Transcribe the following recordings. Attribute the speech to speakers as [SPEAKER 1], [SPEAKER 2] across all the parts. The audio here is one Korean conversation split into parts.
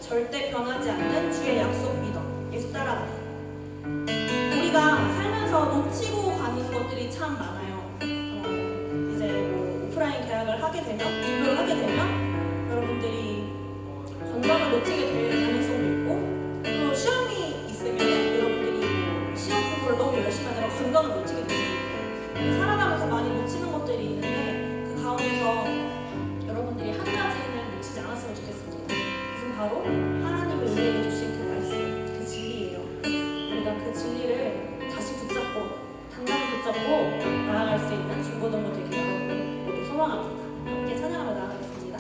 [SPEAKER 1] 절대 변하지 않는 주의 약속 믿어. 예수 따라가기. 우리가 살면서 놓치고 가는 것들이 참 많아요. 이제 뭐 오프라인 계약을 하게 되면, 등록을 하게 되면 여러분들이 건강을 놓치게 될 가능성도 있고, 또 시험이 있으면 여러분들이 시험 공부를 너무 열심히 하느라 건강을 놓치게 될 수도 있고, 살아가면서 많이 놓치는 것들이 있는데 그 가운데서 여러분들이 한 가지는 놓치지 않았으면 좋겠습니다. 그것은 바로 하나님이 우리에게 주신 그 말씀, 그 진리예요. 우리가 그 진리를 다시 붙잡고 단단히 붙잡고 나아갈 수 있는 중고등부 되기를 여러분 모두 소망합니다. 함께 찬양하며 나아가겠습니다.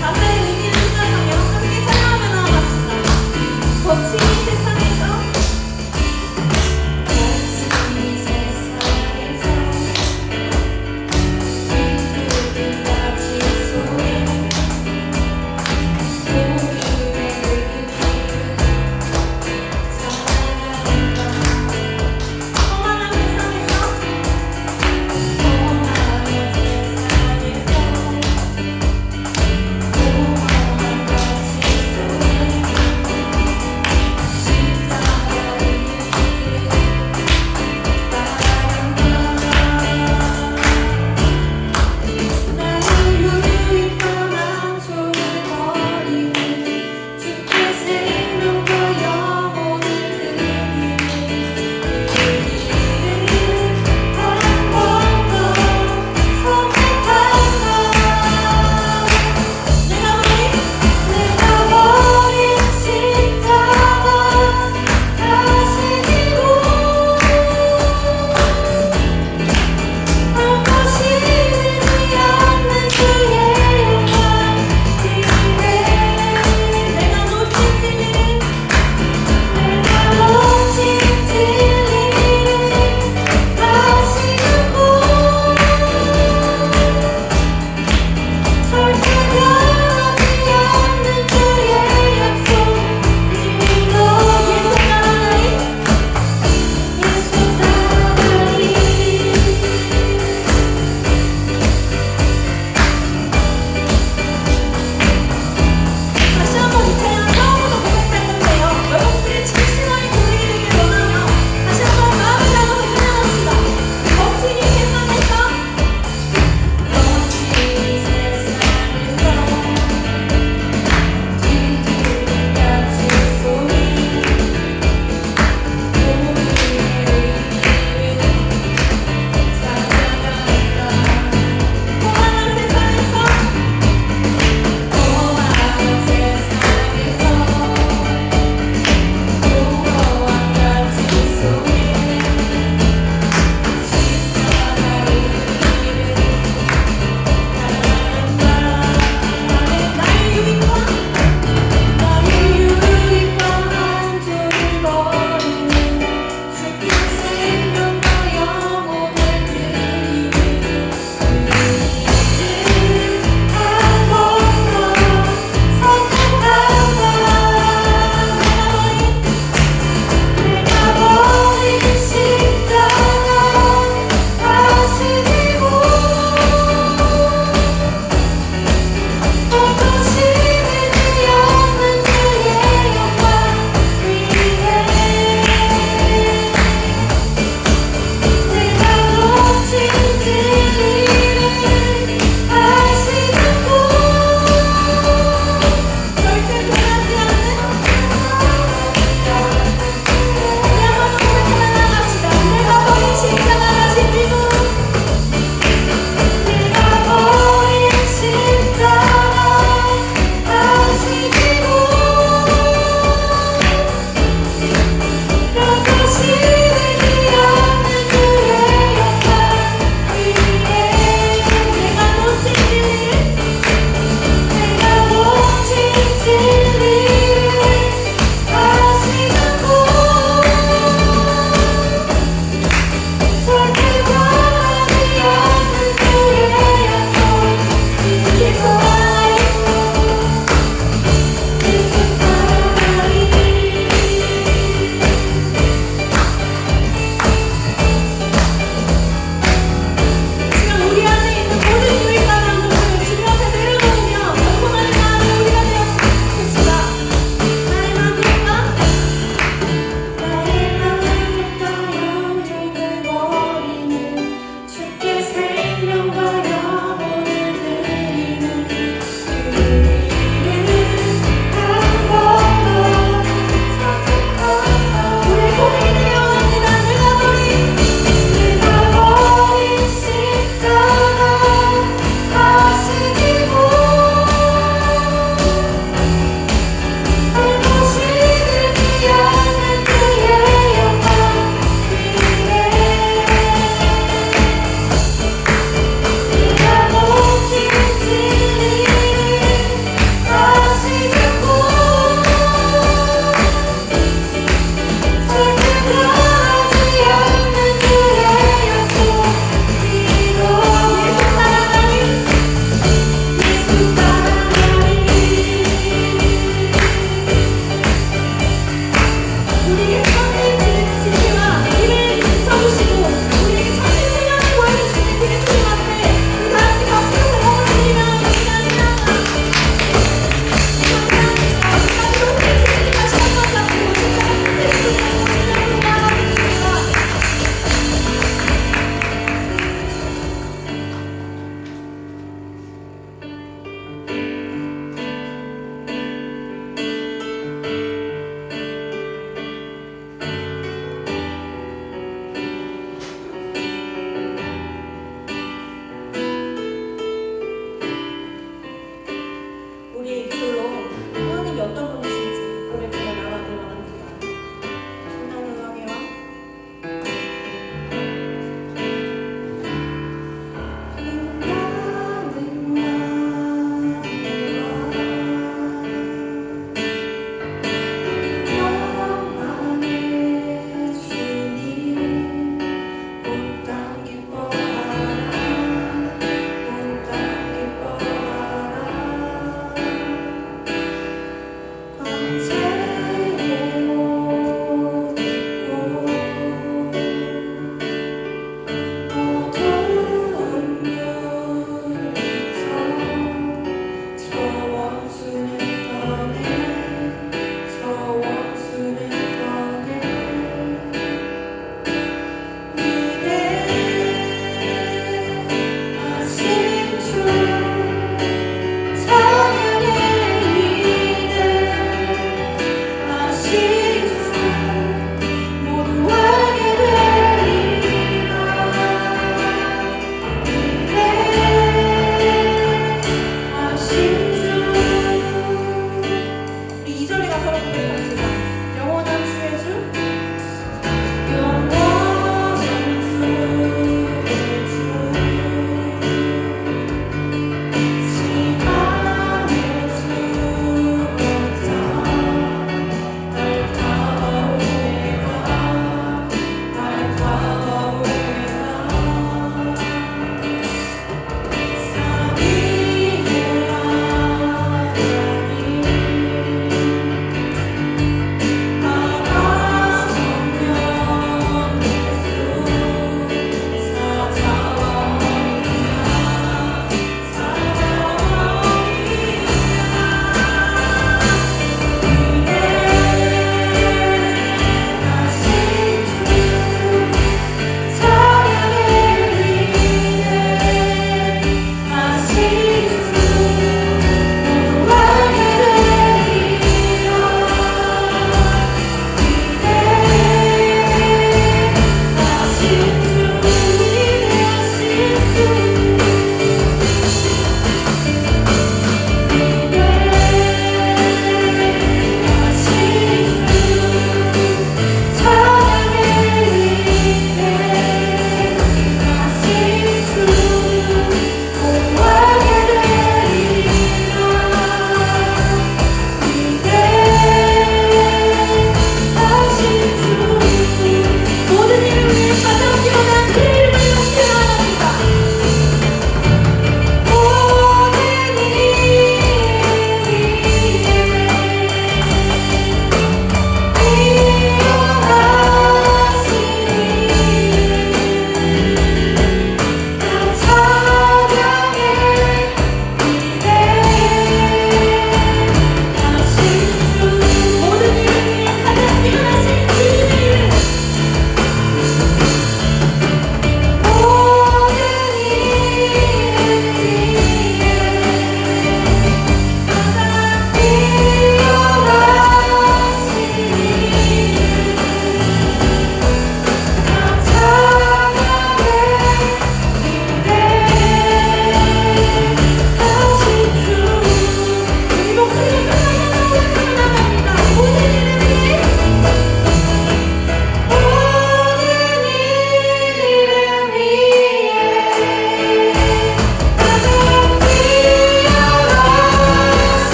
[SPEAKER 1] 가사의 의미를 생각하며 함께 찬양하며 나아갑시다. 거친 세상에서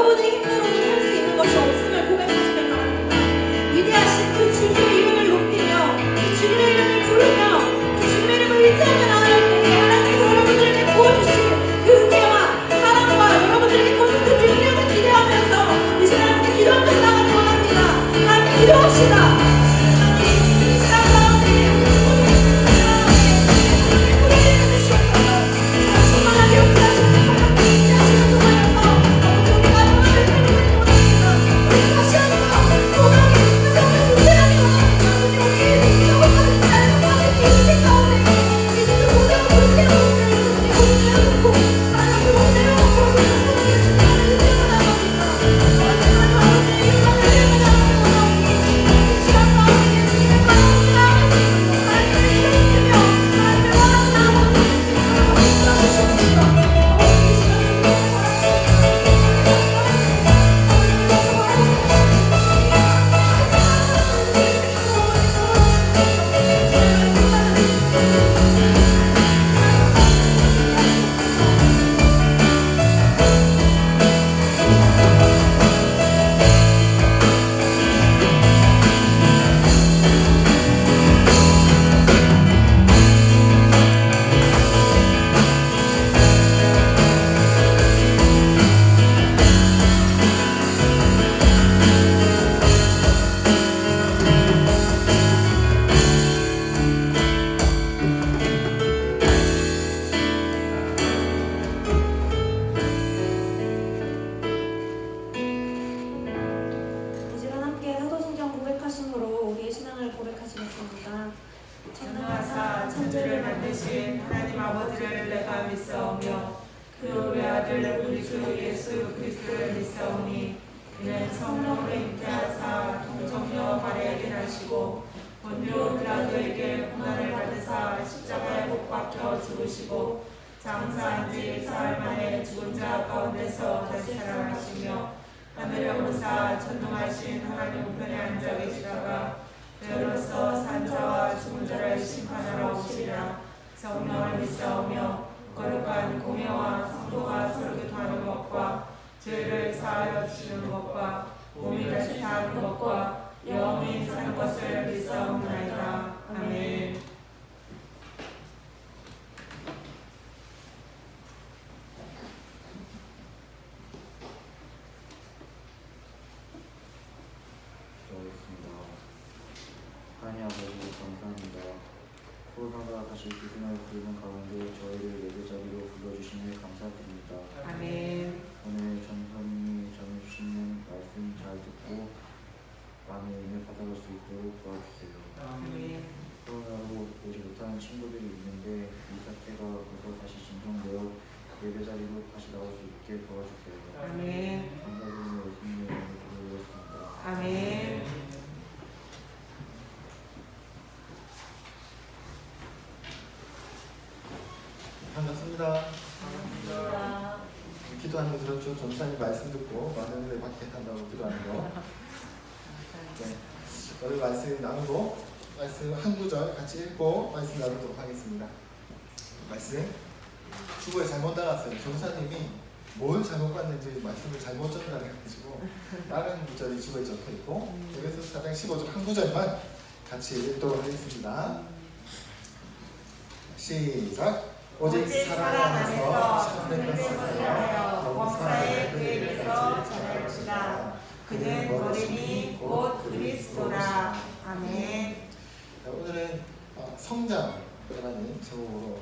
[SPEAKER 1] 여러분의 힘으로는 할 수 있는 것이 없음을 고백하시길 바랍니다. 위대하신 그 주님의 이름을 높이며 그 주님의 이름을 부르며 그 주님의 이름을 의지하며 나아갈 때에 하나님께서 여러분들에게 부어주실 그 은혜와 사랑과 여러분들에게 거둔 그 능력을 기대하면서 이 시간 함께 기도하면서 나가기 원합니다. 함께 기도합시다.
[SPEAKER 2] 전능하사 천지를 만드신 하나님 아버지를 내가 믿사오며 그 외아들 우리 주 예수 그리스도를 믿사오니 이는 성령으로 잉태하사 동정녀 마리아에게 나시고 본요 빌라도에게 고난을 받으사 십자가에 못 박혀 죽으시고 장사한 지 사흘 만에 죽은 자 가운데서 다시 살아나시며 하늘에 오르사 전능하신 하나님 우편에 앉아 계시다가 배로서 산자와 죽은 자를 심판하러 오시리라. 성령을 믿사오며 거룩한 공예와 성도가 서로 교통하는 것과 죄를 사하여 주시는 것과 몸이 다시 사는 것과 영원히 사는 것을 믿사옵나이다. 아멘.
[SPEAKER 3] 하나님 아버지 감사합니다. 코로나가 다시 기승을 부리는 가운데 저희를 예배자리로 불러주시니 감사드립니다.
[SPEAKER 2] 아멘.
[SPEAKER 3] 오늘 전선님이 전해주시는 말씀 잘 듣고 많은 은혜 받아갈 수 있도록 도와주세요.
[SPEAKER 2] 아멘.
[SPEAKER 3] 코로나로 오지 못하는 친구들이 있는데 이 사태가 어서 다시 진정되어 예배자리로 다시 나올 수 있게 도와주세요.
[SPEAKER 2] 아멘.
[SPEAKER 3] 감사드리며 예수님의 이름으로 기도드렸습니다.
[SPEAKER 2] 아멘.
[SPEAKER 4] 반갑습니다. 기도하는 거 들었죠? 전사님 말씀 듣고 많은 은혜 받게 한다고 기도하는 거. 네. 오늘 말씀 나누고 말씀 한 구절 같이 읽고 말씀 나누도록 하겠습니다. 말씀 주보에 잘못 나갔어요. 전사님이 뭘 잘못 봤는지 말씀을 잘못 전달해가지고 다른 구절이 주보에 적혀있고 여기서 4장 15절 한 구절만 같이 읽도록 하겠습니다. 시작. 오직 사랑 안에서 참된 것을 하여 범사에 그에 이르서 전할지라. 그는 어린이 곧 그리스도라. 아멘. 오늘은 성장이라는 제목으로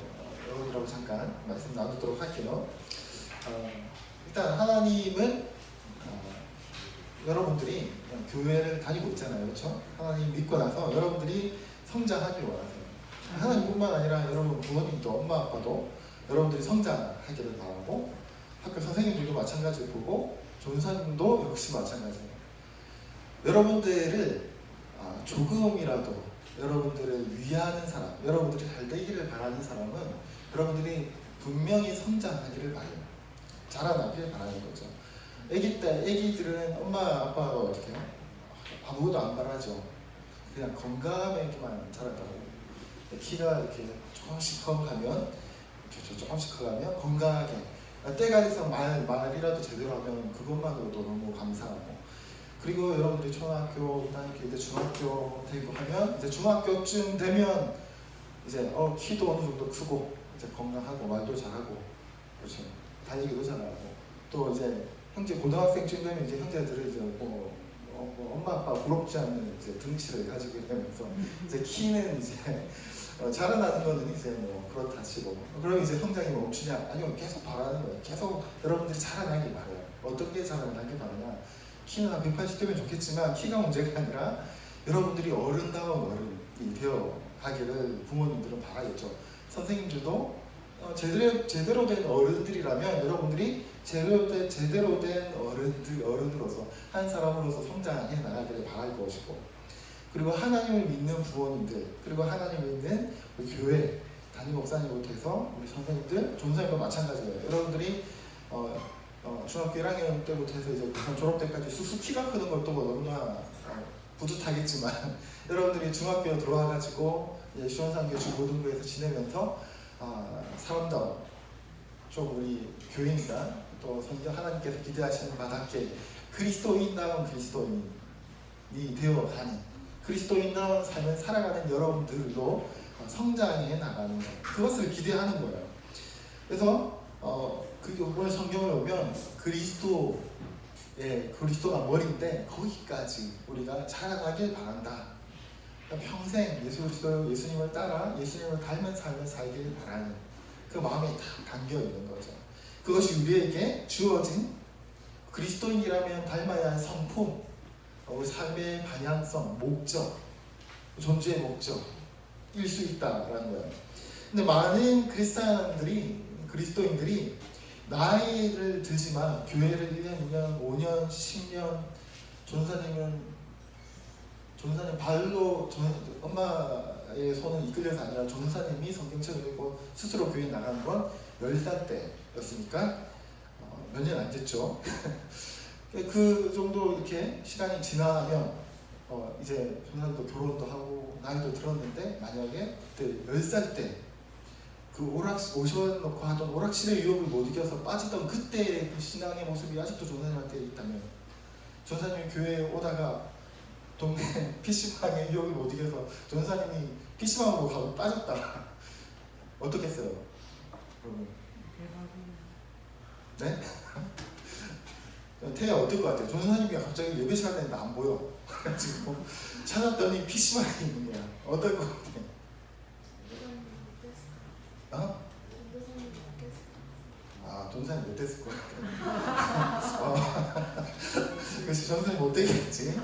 [SPEAKER 4] 여러분들하고 잠깐 말씀 나누도록 할게요. 일단 하나님은 여러분들이 그냥 교회를 다니고 있잖아요. 그렇죠? 하나님 믿고 나서 여러분들이 성장하길 원하세요. 하나님뿐만 아니라 여러분 부모님도 엄마 아빠도 여러분들이 성장하기를 바라고 학교 선생님들도 마찬가지로 보고 전사님도 역시 마찬가지예요. 여러분들을 조금이라도 여러분들을 위하는 사람, 여러분들이 잘 되기를 바라는 사람은 여러분들이 분명히 성장하기를 바라요. 자라나기를 바라는 거죠. 애기들은 엄마 아빠가 어떻게 해요? 아무것도 안 바라죠. 그냥 건강하게만 자란다고. 키가 이렇게 조금씩 커가면 건강하게 때가 돼서 말이라도 제대로 하면 그것만으로도 너무 감사하고, 그리고 여러분들이 초등학교, 이제 중학교 되고 하면 이제 중학교쯤 되면 이제 키도 어느 정도 크고 이제 건강하고 말도 잘하고 그렇죠. 달리기도 잘하고 또 이제 형제 고등학생쯤 되면 이제 형제들이 이제 엄마 아빠 부럽지 않는 이제 등치를 가지고 이러면서 이제 키는 이제 자라나는 거는 이제 뭐 그렇다 치고 그럼 이제 성장이 멈추냐? 아니요, 계속 바라는 거예요. 계속 여러분들이 자라나길 바라요. 어떻게 자라나길 바라냐? 키는 한 180되면 좋겠지만 키가 문제가 아니라 여러분들이 어른다운 어른이 되어 가기를 부모님들은 바라겠죠. 선생님들도 제대로 된 어른들이라면 여러분들이 제대로 된 어른으로서 한 사람으로서 성장해 나가기를 바랄 것이고, 그리고 하나님을 믿는 부모님들, 그리고 하나님을 믿는 우리 교회 담임 목사님부터 해서 우리 선생님들, 전사님도 마찬가지예요. 여러분들이 중학교 1학년 때부터 해서 이제 졸업 때까지 쑥쑥 키가 크는 것도 너무나 뿌듯하겠지만 여러분들이 중학교 들어와가지고 시원상교 중고등부에서 지내면서 사람다운 좀 우리 교인이나 또 성경 하나님께서 기대하시는 바답게 그리스도인다운 그리스도인이 되어가는 그리스도인다운 삶을 살아가는 여러분들도 성장해 나가는 것, 그것을 기대하는 거예요. 그래서 오늘 성경을 보면 그리스도가 머리인데 거기까지 우리가 자라가길 바란다. 평생 예수님을 따라 예수님을 닮은 삶을 살길 바라는 그 마음이 다 담겨 있는 거죠. 그것이 우리에게 주어진 그리스도인이라면 닮아야 할 성품, 우리 삶의 방향성, 목적, 존재의 목적일 수 있다라는 거예요. 근데 많은 그리스도인들이 나이를 들지만 교회를 1년, 2년, 5년, 10년 전사님 발로 엄마의 손을 이끌려서 아니라 전사님이 성경책을 읽고 스스로 교회 나가는 건 10살 때였으니까 몇 년 안 됐죠. 그 정도 이렇게 시간이 지나면 이제 전사님도 결혼도 하고 나이도 들었는데 만약에 그때 10살 때 그 오셔놓고 하던 오락실의 유혹을 못 이겨서 빠지던 그때의 그 신앙의 모습이 아직도 전사님한테 있다면, 전사님이 교회에 오다가 동네 PC방의 유혹을 못 이겨서 전사님이 PC방으로 가고 빠졌다. 어떻겠어요? 여러분? 네? 태야 어떨 것 같아요? 전사님이 갑자기 예배 시간에 나 안 보여. 지금 찾았더니 PC방에 있는 거야. 어떨 것 같아요? 전사님 못 됐을 것 같아. 그래서 전사님 못 되겠지.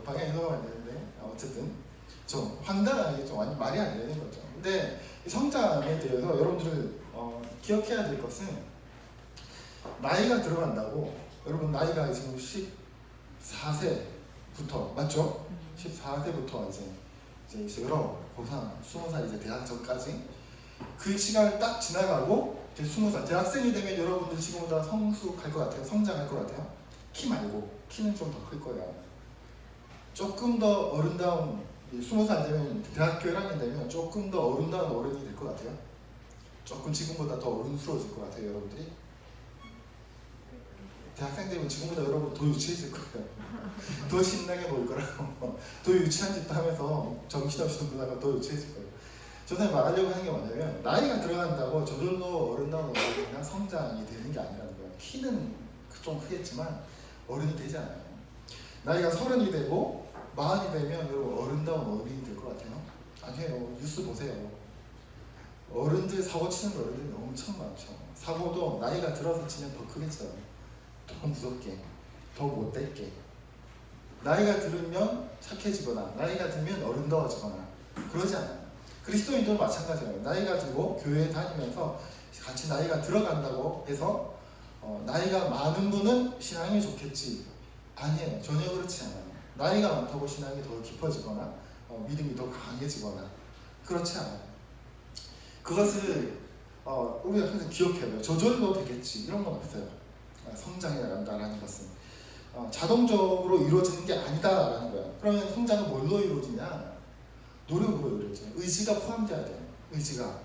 [SPEAKER 4] 방향이 넘어가면 안 되는데 어쨌든 좀 황당하게 좀 완전 말이 안 되는 거죠. 근데 성장에 대해서 여러분들을 기억해야 될 것은 나이가 들어간다고, 여러분 나이가 지금 14세부터 맞죠? 14세부터 이제 여러 고3, 20살 이제 대학 전까지 그 시간을 딱 지나가고 이제 20살 대학생이 되면 여러분들 지금보다 성숙할 것 같아요. 성장할 것 같아요. 키 말고 키는 좀 더 클 거예요. 조금 더 어른다운 20살 되면 대학교 1학년 되면 조금 더 어른다운 어른이 될 것 같아요. 조금 지금보다 더 어른스러워질 것 같아요. 여러분들이 대학생 되면 지금보다 여러분 더 유치해질 거예요. 더 신나게 보일 거라고. 더 유치한 짓도 하면서 정신없이 놀다가 더 유치해질 거예요. 전사님 말하려고 하는 게 뭐냐면 나이가 들어간다고 저절로 어른다운 어른이나 성장이 되는 게 아니라는 거예요. 키는 좀 크겠지만 어른이 되지 않아요. 나이가 30이 되고 40이 되면 여러분 어른다운 어른이 될 것 같아요? 아니에요. 뉴스 보세요. 어른들 사고 치는 어른들이 엄청 많죠. 사고도 나이가 들어서 치면 더 크겠죠. 더 무섭게, 더 못됐게. 나이가 들으면 착해지거나 나이가 들면 어른다워지거나 그러지 않아요. 그리스도인도 마찬가지예요. 나이가 들고 교회에 다니면서 같이 나이가 들어간다고 해서 나이가 많은 분은 신앙이 좋겠지. 아니에요. 전혀 그렇지 않아요. 나이가 많다고 신앙이 더 깊어지거나 믿음이 더 강해지거나 그렇지 않아요. 그것을 우리가 항상 기억해야 돼요. 저절로 되겠지 이런 건 없어요. 성장해 나간다라는 것은 자동적으로 이루어지는 게 아니다라는 거예요. 그러면 성장은 뭘로 이루어지냐? 노력으로 이루어져요. 의지가 포함되어야 돼요. 의지가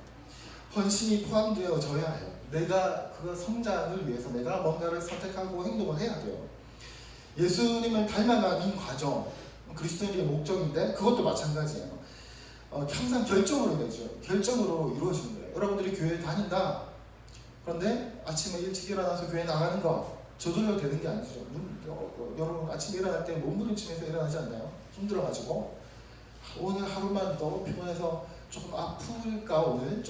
[SPEAKER 4] 헌신이 포함되어져야 해요. 내가 그 성장을 위해서 내가 뭔가를 선택하고 행동을 해야 돼요. 예수님을 닮아가는 과정, 그리스도인의 목적인데 그것도 마찬가지예요. 항상 결정으로 이루어지는 거예요. 여러분들이 교회에 다닌다. 그런데 아침에 일찍 일어나서 교회 나가는 거 저절로 되는 게 아니죠. 여러분 아침에 일어날 때 몸부림치면서 일어나지 않나요? 힘들어가지고 오늘 하루만 너무 피곤해서 조금 아플까 오늘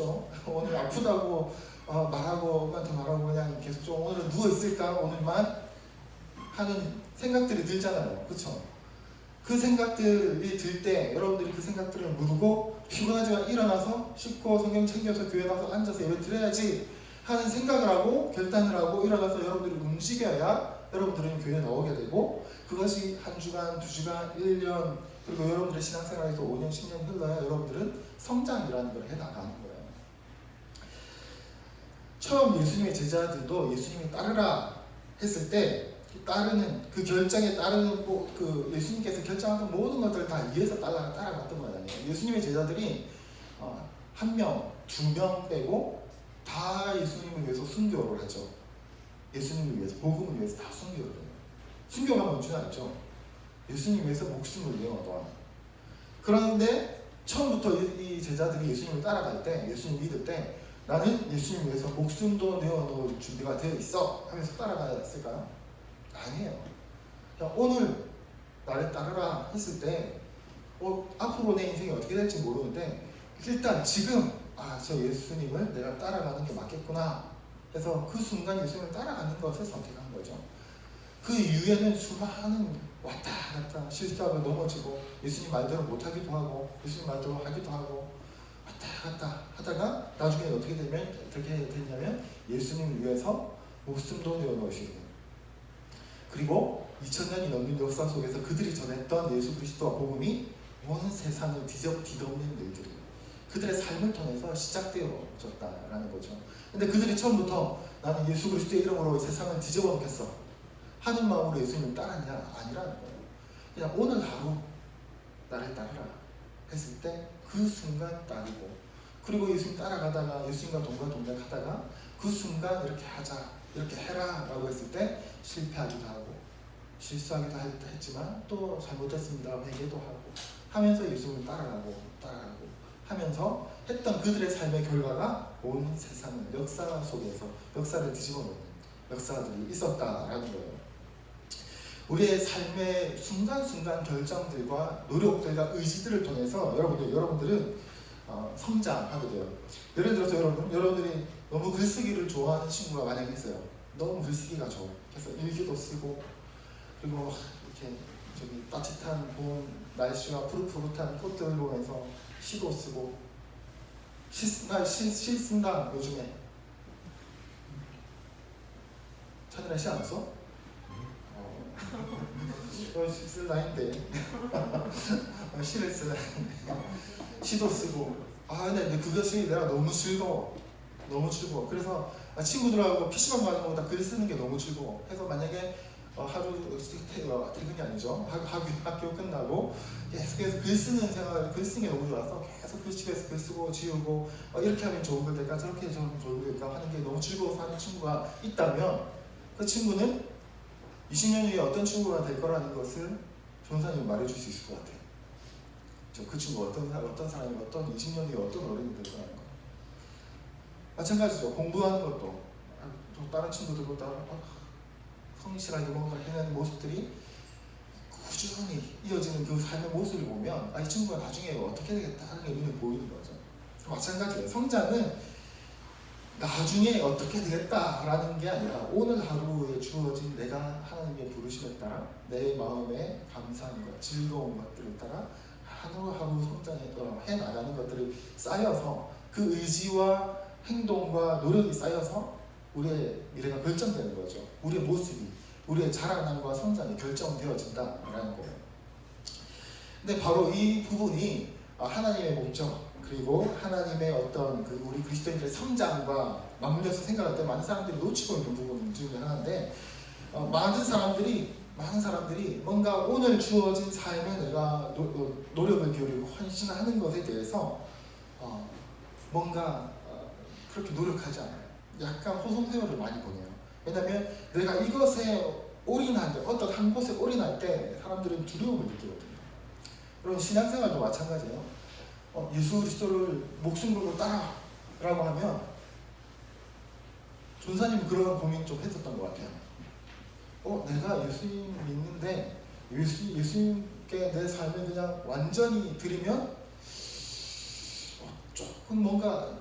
[SPEAKER 4] 오늘 아프다고 말하고만 더 말하고 그냥 계속 좀 오늘은 누워 있을까 오늘만 하는 생각들이 들잖아요. 그렇죠? 그 생각들이 들 때 여러분들이 그 생각들을 누르고 피곤하지만 일어나서 씻고 성경 챙겨서 교회 가서 앉아서 예배 드려야지 하는 생각을 하고 결단을 하고 일어나서 여러분들이 움직여야 여러분들은 교회에 나오게 되고 그것이 한 주간, 두 주간, 1년 그리고 여러분들의 신앙생활에서 5년, 10년 흘러야 여러분들은 성장이라는 걸 해나가는 거예요. 처음 예수님의 제자들도 예수님이 따르라 했을 때 따르는 그 결정에 따르는 그 예수님께서 결정하던 모든 것들을 다 이해해서 따라갔던 건 아니에요. 예수님의 제자들이 한 명, 두 명 빼고 다 예수님을 위해서 순교를 하죠. 예수님을 위해서, 복음을 위해서 다 순교를 해요. 순교가 뭔지 알죠? 예수님 위해서 목숨을 내어놓아. 그런데 처음부터 이 제자들이 예수님을 따라갈 때, 예수님 믿을 때 나는 예수님 위해서 목숨도 내어놓을 준비가 되어 있어 하면서 따라갔을까요? 아니에요. 그냥 오늘 나를 따르라 했을 때 앞으로 내 인생이 어떻게 될지 모르는데 일단 지금 저 예수님을 내가 따라가는 게 맞겠구나 해서 그 순간 예수님을 따라가는 것을 선택한 거죠. 그 이후에는 수많은 왔다 갔다 실수하고 넘어지고 예수님 말대로 못하기도 하고 예수님 말대로 하기도 하고 왔다 갔다 하다가 나중에 어떻게 됐냐면 예수님을 위해서 목숨도 내어놓으시고 그리고 2000년이 넘는 역사 속에서 그들이 전했던 예수 그리스도와 복음이 온 세상을 뒤덮는 일들이 그들의 삶을 통해서 시작되어졌다라는 거죠. 근데 그들이 처음부터 나는 예수 그리스도의 이름으로 세상을 뒤집어 놓겠어 하는 마음으로 예수님을 따랐냐? 아니라는 거예요. 그냥 오늘 하루 나를 따르라 했을 때 그 순간 따르고 그리고 예수님 따라가다가 예수님과 동거동락하다가 그 순간 이렇게 하자 이렇게 해라 라고 했을 때 실패하기도 하고 실수하기도 했지만 또 잘못했습니다 회개도 하고 하면서 예수님을 따라가고 하면서 했던 그들의 삶의 결과가 온 세상을 역사 속에서 역사를 뒤집어 놓는 역사들이 있었다라는 거예요. 우리의 삶의 순간순간 결정들과 노력들과 의지들을 통해서 여러분들은 성장하게 돼요. 예를 들어서 여러분들이 너무 글쓰기를 좋아하는 친구가 만약에 있어요. 너무 글쓰기가 좋아. 그래서 일기도 쓰고 그리고 이렇게 따뜻한 봄 날씨와 푸릇푸릇한 꽃들을 보면서 시도 쓰고 시 쓴다 요즘에. 찬이랑 시 안 써? 쓸 나인데 시를 쓰 시도 쓰고 근데 그것이 내가 너무 즐거워. 그래서 친구들하고 PC방 가는 것보다 글 쓰는 게 너무 즐거워. 그래서 만약에 하루 퇴근이 아니죠. 학교 끝나고 계속해서 글 쓰는 게 너무 좋아서 계속 글씨에서 글 쓰고 지우고 이렇게 하면 좋은 글 될까 저렇게 하면 좋은 글 될까 하는 게 너무 즐거워서 하는 친구가 있다면 그 친구는 20년 후에 어떤 친구가 될 거라는 것을 전사님이 말해줄 수 있을 것 같아요. 그 친구가 어떤 사람이 20년 뒤에 어떤 어른이 될 거라는 거. 마찬가지죠. 공부하는 것도 다른 친구들보다 성실하게 뭔가 해내는 모습들이 꾸준히 이어지는 그 삶의 모습을 보면 이 친구가 나중에 어떻게 되겠다 하는 게 눈에 보이는 거죠. 마찬가지예요. 성장은 나중에 어떻게 되겠다라는 게 아니라 오늘 하루에 주어진 내가 하나님의 부르심에 따라 내 마음에 감사한 것, 즐거운 것들을 따라 하루하루 성장해 나가는 것들이 쌓여서 그 의지와 행동과 노력이 쌓여서 우리의 미래가 결정되는 거죠. 우리의 모습이, 우리의 자라남과 성장이 결정되어진다라는 거예요. 근데 바로 이 부분이 하나님의 목적 그리고 하나님의 어떤 우리 그리스도인들의 성장과 맞물려서 생각할 때 많은 사람들이 놓치고 있는 부분 중에 하나인데 많은 사람들이 뭔가 오늘 주어진 삶에 내가 노력을 기울이고 헌신하는 것에 대해서 뭔가 그렇게 노력하지 않아요. 약간 호송세월을 많이 보내요. 왜냐하면 내가 이것에 올인할 때, 어떤 한 곳에 올인할 때 사람들은 두려움을 느끼거든요. 그럼 신앙생활도 마찬가지예요. 예수 그리스도를 목숨 걸고 따라라고 하면 전사님 그런 고민 좀 했었던 것 같아요. 내가 예수님 믿는데 예수님께 내 삶을 그냥 완전히 드리면 조금 뭔가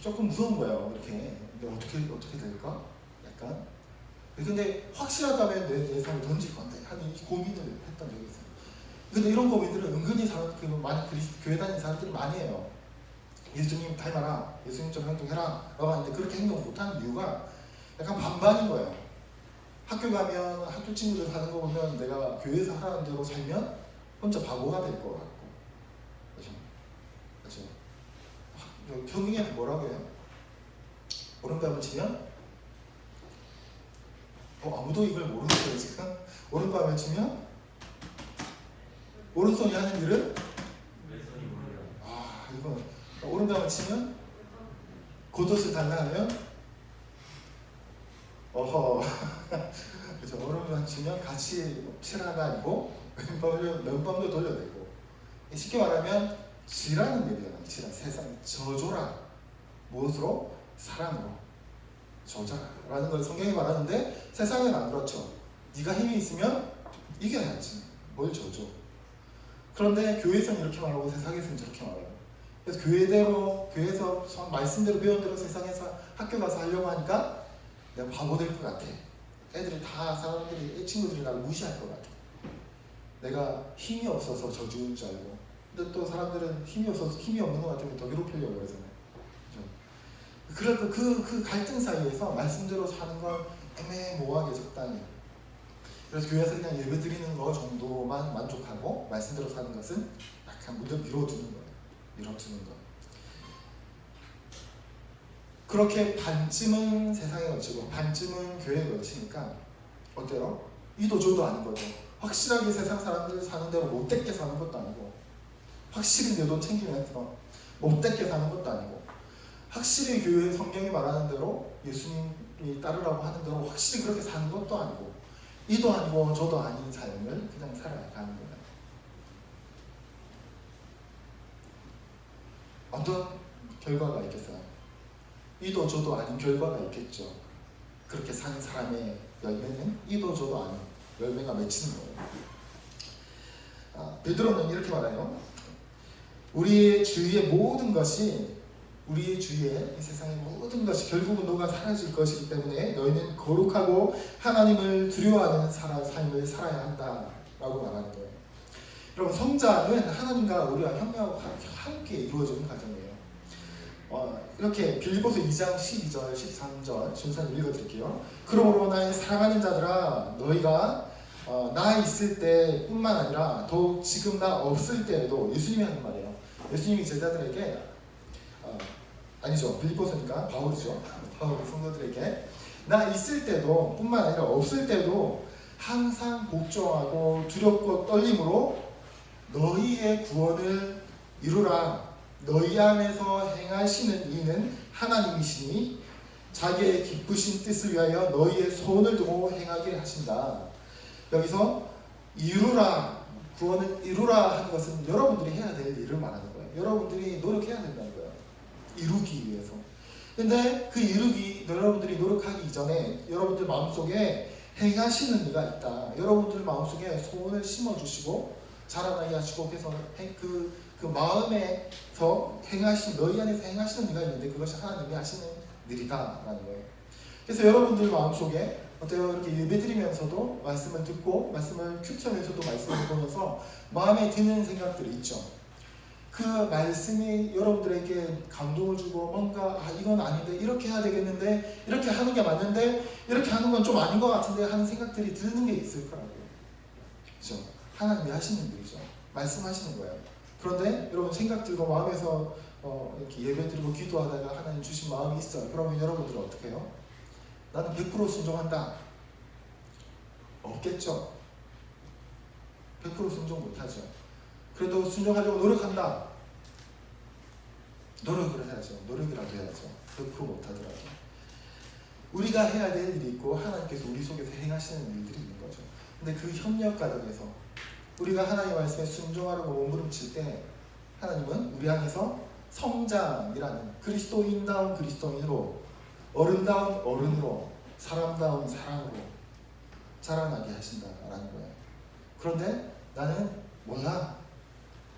[SPEAKER 4] 조금 무서운 거예요. 이렇게 근데 어떻게 될까? 약간. 근데 확실하다면 내 삶을 던질 건데 하는 이 고민을 했던 적이 있어요. 근데 이런 고민들을 은근히 많이 교회 다니는 사람들이 많이 해요. 예수님 닮아라, 예수님처럼 행동해라 라고 하는데 그렇게 행동 못하는 이유가 약간 반반인 거예요. 학교 가면 학교 친구들 하는 거 보면 내가 교회에서 하라는 대로 살면 혼자 바보가 될 것 같고, 그렇죠? 성경에 뭐라고 해요? 오른밤을 치면 아무도 이걸 모르겠어요 지금. 오른밤을 치면 오른손이 하는 일은 이건 오른밤을 치면 겉옷을 달라하면 그렇죠. 오른밤을 치면 같이 치라가 아니고 왼밤도 돌려대고, 쉽게 말하면 지라는 얘기잖아요. 지라, 세상 저조라. 무엇으로? 사랑으로 저자라는 걸 성경이 말하는데 세상은 안 그렇죠. 네가 힘이 있으면 이겨야지. 뭘 저줘. 그런데 교회에서는 이렇게 말하고 세상에서는 저렇게 말해요. 그래서 교회에서 말씀대로 배운 대로 세상에서 학교 가서 하려고 하니까 내가 바보 될 것 같아. 친구들이 나를 무시할 것 같아. 내가 힘이 없어서 저주인 줄 알고. 근데 또 사람들은 힘이 없는 것 같으면 더 괴롭히려고 그러잖아요. 그래서 그 갈등 사이에서 말씀대로 사는 건 애매모호하게 적당히. 그래서 교회에서 그냥 예배 드리는 거 정도만 만족하고 말씀대로 사는 것은 약간 밀어두는 거예요. 밀어두는 거. 그렇게 반쯤은 세상에 걸치고 반쯤은 교회에 걸치니까 어때요? 이도 저도 아닌 거죠. 확실하게 세상 사람들 사는 대로 못되게 사는 것도 아니고, 확실히 내 돈 챙기면서 못되게 사는 것도 아니고, 확실히 교회 성경이 말하는 대로 예수님이 따르라고 하는 대로 확실히 그렇게 사는 것도 아니고, 이도 아니고 저도 아닌 삶을 그냥 살아가는 거예요. 어떤 결과가 있겠어요? 이도 저도 아닌 결과가 있겠죠. 그렇게 사는 사람의 열매는 이도 저도 아닌 열매가 맺히는 거예요. 베드로는 이렇게 말해요. 우리의 주위의 모든 것이, 우리의 주위에 이 세상의 모든 것이 결국은 너가 사라질 것이기 때문에 너희는 거룩하고 하나님을 두려워하는 삶을 살아야 한다라고 말하는 거예요. 여러분, 성장은 하나님과 우리와 협력하고 함께 이루어지는 과정이에요. 이렇게 빌립보서 2장 12절, 13절 순서를 읽어드릴게요. 그러므로 나의 사랑하는 자들아, 너희가 나 있을 때뿐만 아니라 더욱 지금 나 없을 때에도, 예수님이 하는 말이에요. 예수님이 제자들에게 아니죠, 빌립보서니까 바울이죠. 바울이 성도들에게 나 있을 때도 뿐만 아니라 없을 때도 항상 복종하고 두렵고 떨림으로 너희의 구원을 이루라. 너희 안에서 행하시는 이는 하나님이시니 자기의 기쁘신 뜻을 위하여 너희의 손을 두고 행하게 하신다. 여기서 이루라, 구원을 이루라 하는 것은 여러분들이 해야 될 일을 말하는 거예요. 여러분들이 노력해야 된다는 거예요. 이루기 위해서. 근데 그 여러분들이 노력하기 이전에 여러분들 마음속에 행하시는 이가 있다. 여러분들 마음속에 소원을 심어주시고 자라나게 하시고, 그래서 그 마음에서 너희 안에서 행하시는 이가 있는데 그것이 하나님이 하시는 일이다라는 거예요. 그래서 여러분들 마음속에 어때요? 이렇게 예배드리면서도 말씀을 듣고 말씀을 큐티하면서도 말씀을 보면서 마음에 드는 생각들이 있죠. 그 말씀이 여러분들에게 감동을 주고 뭔가 이건 아닌데 이렇게 해야 되겠는데, 이렇게 하는 게 맞는데 이렇게 하는 건 좀 아닌 것 같은데 하는 생각들이 드는 게 있을 거라고요. 그렇죠? 하나님이 하시는 일이죠. 말씀하시는 거예요. 그런데 여러분 생각 들고 마음에서 이렇게 예배 드리고 기도하다가 하나님 주신 마음이 있어요. 그러면 여러분들은 어떻게 해요? 나는 100% 순종한다. 없겠죠. 100% 순종 못하죠. 그래도 순종하려고 노력한다. 노력을 해야죠. 노력이라도 해야죠. 100% 못하더라도. 우리가 해야 될 일이 있고 하나님께서 우리 속에서 행하시는 일들이 있는 거죠. 근데 그 협력 과정에서 우리가 하나님의 말씀에 순종하려고 몸부림칠 때 하나님은 우리 안에서 성장이라는 그리스도인다운 그리스도인으로, 어른다운 어른으로, 사람다운 사람으로 자라나게 하신다라는 거예요. 그런데 나는 몰라.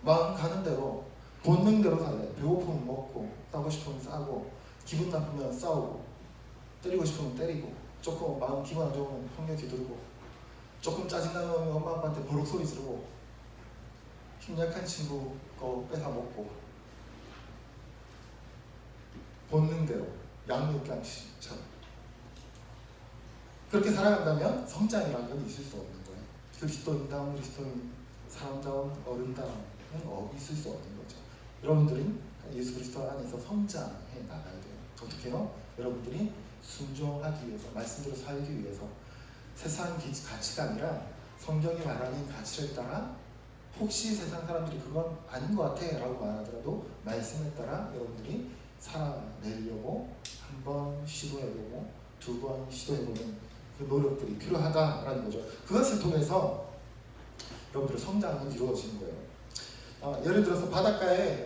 [SPEAKER 4] 마음 가는 대로 본능대로 살래. 배고프면 먹고, 싸고 싶으면 싸고, 기분 나쁘면 싸우고, 때리고 싶으면 때리고, 조금 마음 기분 안 좋으면 폭력 뒤돌고, 조금 짜증나면 엄마 아빠한테 버럭 소리 지르고, 힘약한 친구 거 뺏어 먹고, 본능대로 양육감처럼 그렇게 살아간다면 성장이라는 건 있을 수 없는 거예요. 그리스도인다운 그리스도인, 사람다운 어른다움은 있을 수 없는 거죠. 여러분들은 예수 그리스도 안에서 성장해 나가야 돼요. 어떻게 해요? 여러분들이 순종하기 위해서, 말씀대로 살기 위해서 세상 가치가 아니라 성경이 말하는 가치를 따라, 혹시 세상 사람들이 그건 아닌 것 같아 라고 말하더라도 말씀에 따라 여러분들이 살아내려고 한 번 시도해보고 두 번 시도해보는 그 노력들이 필요하다라는 거죠. 그것을 통해서 여러분들의 성장은 이루어지는 거예요. 예를 들어서 바닷가에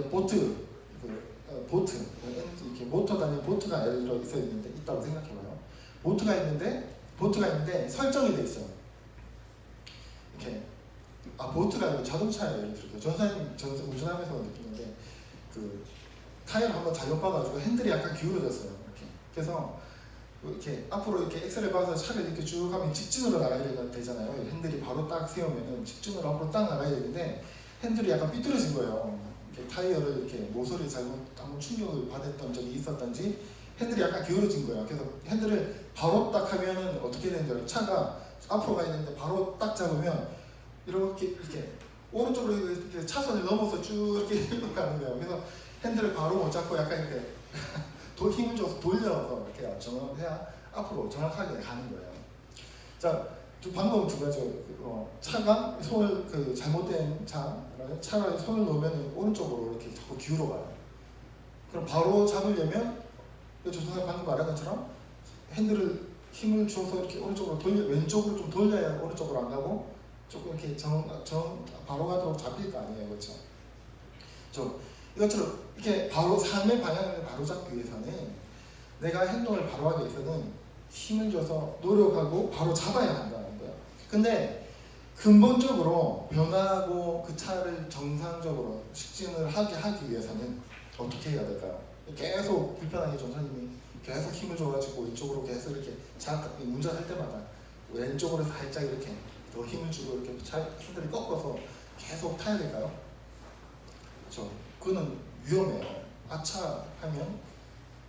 [SPEAKER 4] 보트 이렇게 모터 다니는 보트가 예를 들어 있다고 생각해봐요. 보트가 있는데 설정이 돼 있어요. 이렇게 보트가 아니고 자동차예요. 예를 들어 전선생님 운전하면서 느끼는데 그 타이어를 한번 잘못 봐가지고 핸들이 약간 기울어졌어요. 이렇게. 그래서 이렇게 앞으로 이렇게 엑셀을 봐서 차를 이렇게 쭉 하면 직진으로 나가야 되잖아요. 핸들이 바로 딱 세우면은 직진으로 앞으로 딱 나가야 되는데 핸들이 약간 삐뚤어진 거예요. 이렇게 타이어를 이렇게 모서리 잘못 한번 충격을 받았던 적이 있었던지 핸들이 약간 기울어진 거예요. 그래서 핸들을 바로 딱 하면은 어떻게 되는지 알아요? 차가 앞으로 가야 되는데 바로 딱 잡으면 이렇게 오른쪽으로 이렇게 차선을 넘어서 쭉 이렇게 가는 거예요. 그래서 핸들을 바로 못 잡고 약간 이렇게 힘을 줘서 돌려서 이렇게 정확을 해야 앞으로 정확하게 가는 거예요. 자, 방법은 두 가지죠. 차가 잘못된 차라리 손을 놓으면 오른쪽으로 이렇게 자꾸 기울어 가요. 그럼 바로 잡으려면 조선생 방금 말한 것처럼 핸들을 힘을 줘서 이렇게 오른쪽으로 왼쪽으로 좀 돌려야 오른쪽으로 안 가고 조금 이렇게 바로 가도록 잡힐 거 아니에요, 그렇죠? 이것처럼 이렇게 바로 삶의 방향을 바로 잡기 위해서는 내가 행동을 바로 하기 위해서는 힘을 줘서 노력하고 바로 잡아야 한다는 거예요. 근데 근본적으로 변화하고 그 차를 정상적으로 직진을 하기 위해서는 어떻게 해야 될까요? 계속 불편하게 전사님이 계속 힘을 줘가지고 이쪽으로 계속 이렇게 운전할 때마다 왼쪽으로 살짝 이렇게 더 힘을 주고 이렇게 핸들을 꺾어서 계속 타야 될까요? 그렇죠. 그거는 위험해요. 아차 하면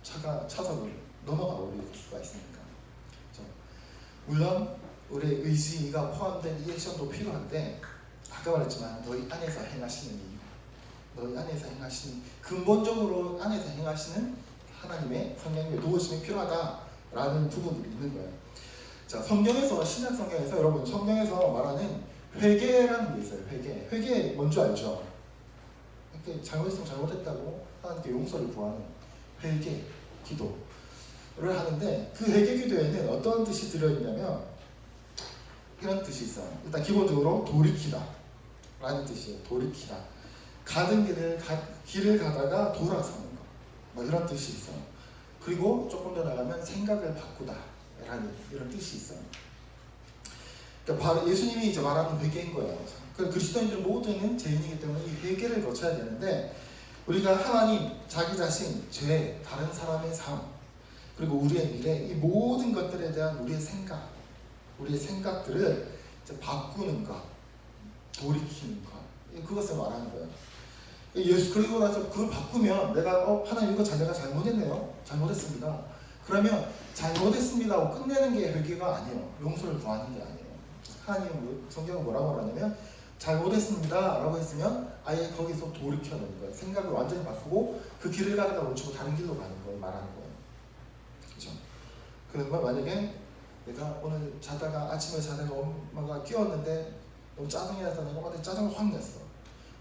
[SPEAKER 4] 차선을 넘어가 버릴 수가 있으니까. 그렇죠. 물론 우리의 의지가 포함된 이 액션도 필요한데 아까 말했지만 너희 안에서 행하시는 일, 너희 안에서 행하시는 근본적으로 안에서 행하시는 하나님의 성령님의 도우심이 필요하다라는 부분이 있는 거예요. 자, 성경에서 신약 성경에서 여러분 성경에서 말하는 회개라는 게 있어요. 회개 뭔지 알죠? 이렇게 잘못했으면 잘못했다고 하나님께 용서를 구하는 회개 기도를 하는데 그 회개 기도에는 어떤 뜻이 들어있냐면 이런 뜻이 있어요. 일단 기본적으로 돌이키다 라는 뜻이에요. 돌이키다. 가던 길을 가다가 돌아서는 거. 뭐 이런 뜻이 있어요. 그리고 조금 더 나가면 생각을 바꾸다 라는 이런 뜻이 있어요. 그러니까 바로 예수님이 이제 말하는 회개인 거예요. 그리스도인들 모두는 죄인이기 때문에 이 회개를 거쳐야 되는데 우리가 하나님, 자기 자신, 죄, 다른 사람의 삶, 그리고 우리의 미래, 이 모든 것들에 대한 우리의 생각들을 이제 바꾸는 것, 돌이키는 것, 그것을 말하는 거예요. 그리고 나서 그걸 바꾸면 내가 하나님 이거 내가 잘못했네요. 잘못했습니다. 그러면 잘못했습니다 하고 끝내는 게 회개가 아니에요. 용서를 구하는 게 아니에요. 하나님 성경은 뭐라고 말하냐면 잘못했습니다 라고 했으면 아예 거기서 돌이켜내는 거예요. 생각을 완전히 바꾸고 그 길을 가다가 멈추고 다른 길로 가는 걸 말하는 거예요. 그렇죠? 그래서 만약에 내가 오늘 아침에 자다가 엄마가 끼웠는데 너무 짜증이 나서 내가 엄마한테 짜증을 확 냈어.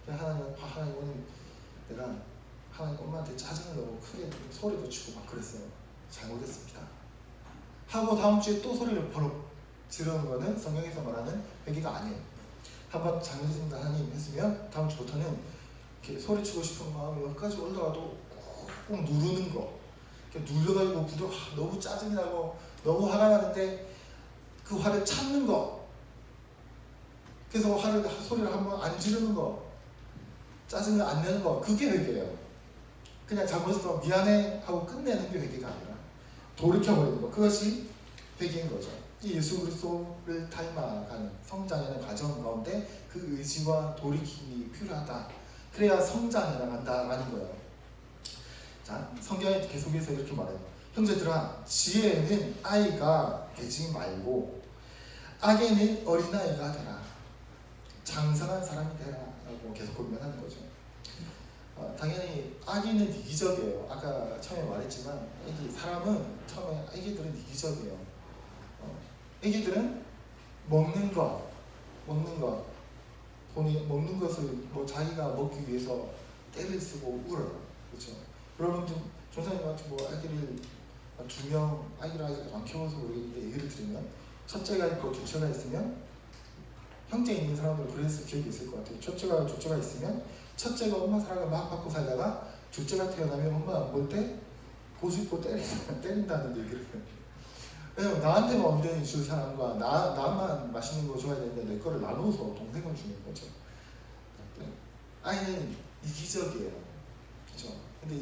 [SPEAKER 4] 하나님 오늘 내가 하나님 엄마한테 짜증을 너무 크게 소리도 치고 막 그랬어요. 잘못했습니다. 하고 다음 주에 또 소리를 버럭 지르는 거는 성경에서 말하는 회개가 아니에요. 한번 잘못했습니다 하나님 했으면 다음 주부터는 이렇게 소리치고 싶은 마음이 여기까지 올라가도 꾹 누르는 거. 이렇게 눌러가지고 너무 짜증이 나고 너무 화가 나는데 그 화를 참는 거. 그래서 소리를 한번 안 지르는 거. 짜증을 안 내는 거. 그게 회개예요. 그냥 잘못해서 미안해 하고 끝내는 게 회개가 아니라 돌이켜버리는 거. 그것이 회개인 거죠. 이 예수 그리스도를 닮아가는 성장하는 과정 가운데 그 의지와 돌이킴이 필요하다. 그래야 성장해 나간다라는 거예요. 자, 성경에 계속해서 이렇게 말해요. 형제들아, 지혜에는 아이가 되지 말고 악에는 어린아이가 되라. 장성한 사람이 되라 라고 계속 권면하는 거죠. 당연히 아기는 이기적이에요. 아까 처음에 말했지만 사람은 처음에 아기들은 이기적이에요. 아기들은 먹는 것 본인 먹는 것을 뭐 자기가 먹기 위해서 떼를 쓰고 울어요. 그렇죠? 여러분 좀 전사님한테 뭐 아기를 2명 아기를 아직 안 키워서 모르겠는데 예를 들면 첫째가 있고 둘째가 있으면 형제 있는 사람들 그랬을 기억이 있을 것 같아요. 첫째가 둘째가 있으면 첫째가 엄마 사랑을 막 받고 살다가 둘째가 태어나면 엄마 안 볼 때 고집고 때린다는 얘기를 해요. 왜냐면 나한테만 온전히 줄 사람과 나만 맛있는 거 줘야 되는데 내 거를 나눠서 동생을 주는 거죠. 아이는 이기적이에요. 그렇죠? 근데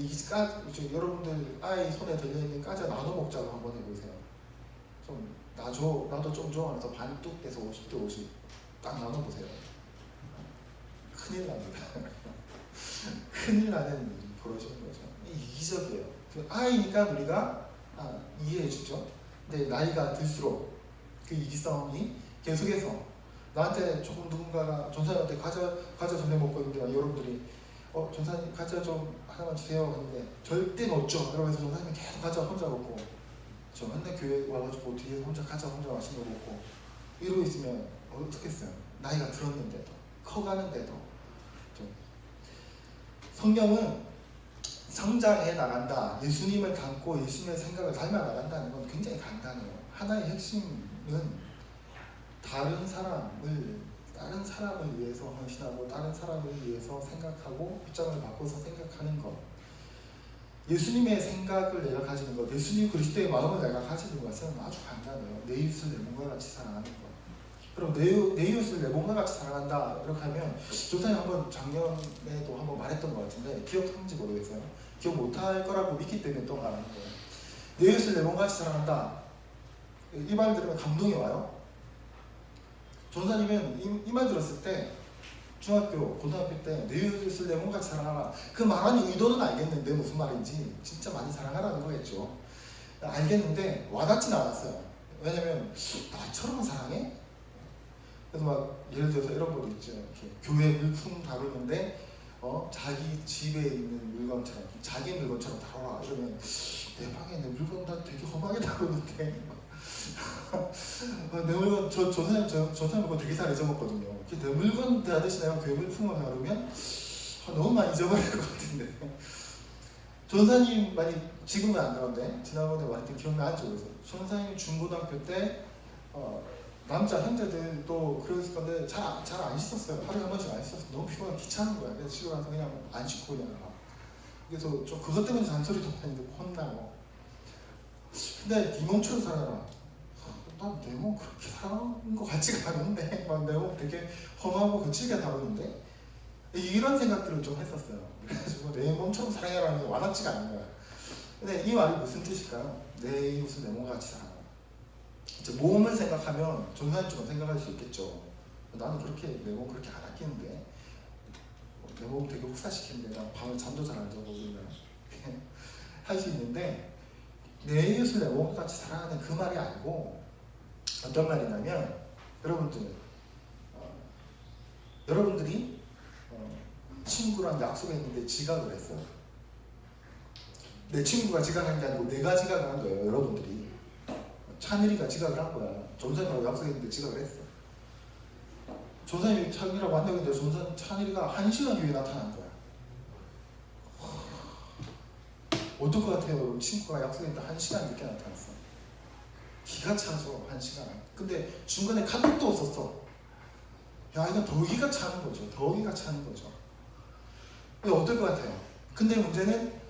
[SPEAKER 4] 여러분들 아이 손에 들려있는 과자 나눠 먹자고 한번 해보세요. 좀 나줘, 나도 좀 줘 하면서 반뚝 떼서 50대 50 딱 나눠보세요. 큰일 납니다. 큰일 나는 벌어지는 거죠. 이기적이에요. 아이니까 우리가 이해해주죠. 근데 나이가 들수록 그 이기싸움이 계속해서 나한테 조금 누군가가 전사님한테 과자 전에 먹고 있는데 여러분들이 전사님 과자 좀 하나만 주세요 하는데 절대 못 줘. 그러면서 전사님이 계속 과자 혼자 먹고 저 맨날 교회 와가지고 뒤에서 혼자 맛있는 거 먹고 이러고 있으면 어떻겠어요? 나이가 들었는데도 커가는데도 성경은 성장해 나간다. 예수님을 닮고 예수님의 생각을 닮아 나간다는 건 굉장히 간단해요. 하나의 핵심은 다른 사람을 위해서 헌신하고 다른 사람을 위해서 생각하고 입장을 바꿔서 생각하는 것. 예수님의 생각을 내가 가지는 것, 예수님 그리스도의 마음을 내가 가지는 것은 아주 간단해요. 내 이웃을 내 몸과 같이 사랑하는 것. 그럼 내 이웃을 내 몸과 같이 사랑한다 이렇게 하면 조사님 한번 작년에도 한번 말했던 것 같은데 기억하는지 모르겠어요. 기억 못할 거라고 믿기 때문에 또 말하는 거예요. 내 이웃을 내 몸과 같이 사랑한다. 이 말 들으면 감동이 와요. 전사님은 이 말 들었을 때 중학교, 고등학교 때 내 이웃을 내 몸같이 사랑하라. 그 말하는 의도는 알겠는데 무슨 말인지 진짜 많이 사랑하라는 거겠죠. 알겠는데 와닿지는 않았어요. 왜냐면 나처럼 사랑해? 그래서 막 예를 들어서 이런 것도 있죠. 이렇게 교회 물품 다루는데 자기 집에 있는 물건처럼 자기 물건처럼 다뤄라 이러면 내 방에 내 물건 다 되게 험하게 다루는데 내 물건 저 사람 거 되게 잘 잊어먹거든요. 내 물건 다듯이 내가 교회 물품을 다루면 너무 많이 잊어버릴 것 같은데 전사님 많이 지금은 안 그런데 지난번에 말했던 기억나죠? 그래서 전사님이 중고등학교 때 남자 형제들도 그랬을 건데 잘 안 씻었어요. 하루에 한 번씩 안 씻었어요. 너무 피곤하고 귀찮은 거야. 그래서 집에 가서 그냥 안 씻고 그냥 가. 그래서 좀 그것 때문에 잔소리도 많이 듣고 혼나고. 근데 네 몸처럼 살아라. 난 내 몸 그렇게 사는 것 같지가 않은데 막 내 몸 되게 험하고 거칠게 다루는데 이런 생각들을 좀 했었어요. 그래가지고 내 몸처럼 사랑해라는 게 와닿지가 않는 거야. 근데 이 말이 무슨 뜻일까요? 내 이웃을 내 몸과 같이 사랑하라. 이제 몸을 생각하면 전사님처럼 생각할 수 있겠죠. 나는 그렇게 내 몸 그렇게 안 아끼는데 내 몸 되게 혹사시키는데 나 밤에 잠도 잘 안 자고 그러면 할 수 있는데 내 이웃을 내 몸과 같이 사랑하는 그 말이 아니고 어떤 말이냐면 여러분들이 친구랑 약속했는데 지각을 했어요. 내 친구가 지각한 게 아니고 내가 지각을 한 거예요. 여러분들이 찬일이가 지각을 한 거야. 전사님하고 약속했는데 지각을 했어. 전사님이 찬일이라고 만나고 있는데 찬일이가 1시간 뒤에 나타난 거야. 어떨 것 같아요? 여러분? 친구가 약속했는데 1시간 늦게 나타났어. 기가 차죠. 1시간. 근데 중간에 카톡도 없었어. 야, 이건 더 기가 차는 거죠. 더 기가 차는 거죠. 어떨 것 같아요? 근데 문제는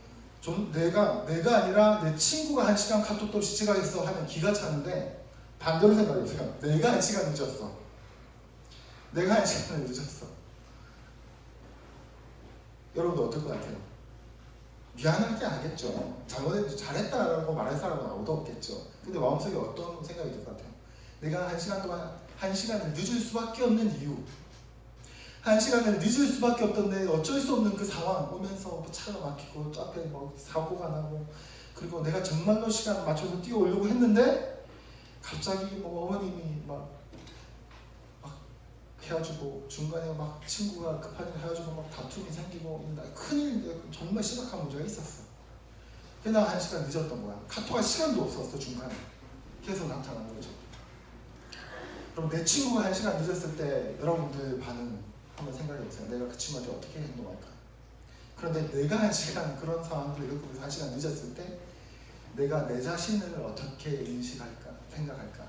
[SPEAKER 4] 좀 내가 아니라 내 친구가 1시간 카톡도 없이 지각했어 하면 기가 차는데, 반대로 생각해보세요. 내가 1시간 늦었어. 내가 1시간을 늦었어. 여러분도 어떨 것 같아요? 미안하게 하겠죠. 잘했다라고 말할 사람은 아무도 없겠죠. 근데 마음속에 어떤 생각이 들 것 같아요? 내가 1시간 동안 1시간을 늦을 수밖에 없는 이유, 1시간을 늦을 수밖에 없던데 어쩔 수 없는 그 상황 오면서 차가 막히고 또 앞에 뭐 사고가 나고, 그리고 내가 정말로 시간 맞춰서 뛰어오려고 했는데 갑자기 뭐 어머님이 막 헤어지고, 중간에 막 친구가 급한 일 헤어지고 막 다툼이 생기고, 큰일, 정말 심각한 문제가 있었어. 그래서 나 1시간 늦었던 거야. 카톡할 시간도 없었어. 중간에 계속 나타난 거죠. 그럼 내 친구가 1시간 늦었을 때 여러분들 반응 한번 생각해보세요. 내가 그 친구한테 어떻게 행동할까? 그런데 내가 1시간 그런 상황들을 겪으면서 1시간 늦었을 때 내가 내 자신을 어떻게 인식할까? 생각할까?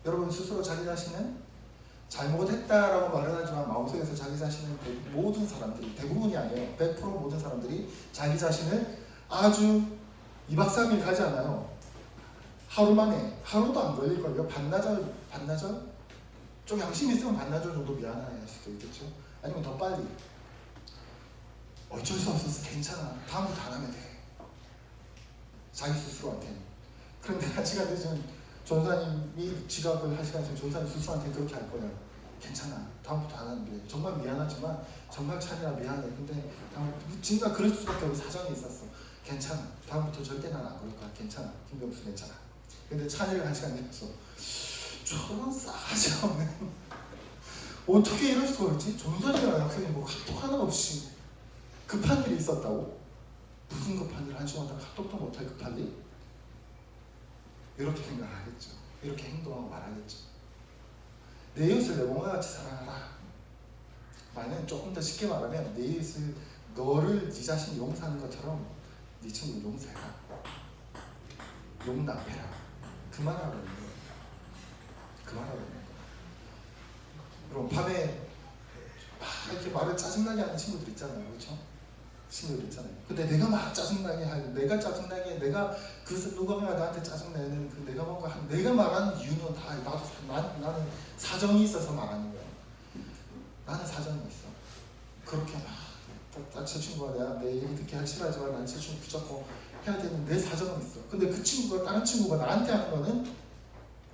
[SPEAKER 4] 여러분 스스로 자기 자신은 잘못했다라고 말은 하지만 마음속에서 자기 자신은 모든 사람들이, 대부분이 아니에요. 100% 모든 사람들이 자기 자신을 아주 2박 3일 가지 않아요. 하루 만에, 하루도 안 걸릴걸요. 반나절? 좀 양심이 있으면 반나절 정도 미안할 수도 있겠죠. 아니면 더 빨리. 어쩔 수 없어서 괜찮아. 다음부터 안 하면 돼. 자기 스스로한테는. 그런데 1시간 늦은 전사님이 지각을 하시간쯤 전사님 스스로한테 그렇게 할 거예요. 괜찮아. 다음부터 안 하는 게 정말 미안하지만, 정말 찬이라 미안해. 근데 진짜 그럴 수밖에 없는 사정이 있었어. 괜찮아. 다음부터 절대 난 안 그럴 거야. 괜찮아. 김병수 괜찮아. 근데 찬이가 1시간 늦었어. 저런 싸가지 없는 어떻게 이럴 수가 있지? 전사님이랑 약속이 뭐 카톡 하나 없이 급한 일이 있었다고? 무슨 급한 일? 1시간 동안 카톡도 못할 급한 일? 이렇게 생각하겠죠. 이렇게 행동하고 말하겠죠. 내 이웃을 내 몸과 같이 사랑하라. 말은 조금 더 쉽게 말하면, 내 이웃을 너를 네 자신이 용서하는 것처럼 네 친구를 용서해라. 용납해라. 그만하라는 거예요. 그만하라는 거예요. 그럼 밤에 막 이렇게 말을 짜증나게 하는 친구들 있잖아요. 그렇죠? 친구들 있잖아요. 근데 내가 막 짜증나게 하는, 내가 누가 나한테 짜증내는 그 내가 말하는 이유는 다 나는 사정이 있어서 말하는 거야. 나는 사정이 있어. 그렇게 막 제 친구가 내 얘기 듣기 하기 싫어하지만 난 제 친구 붙잡고 해야 되는 내 사정은 있어. 근데 그 친구가, 다른 친구가 나한테 하는 거는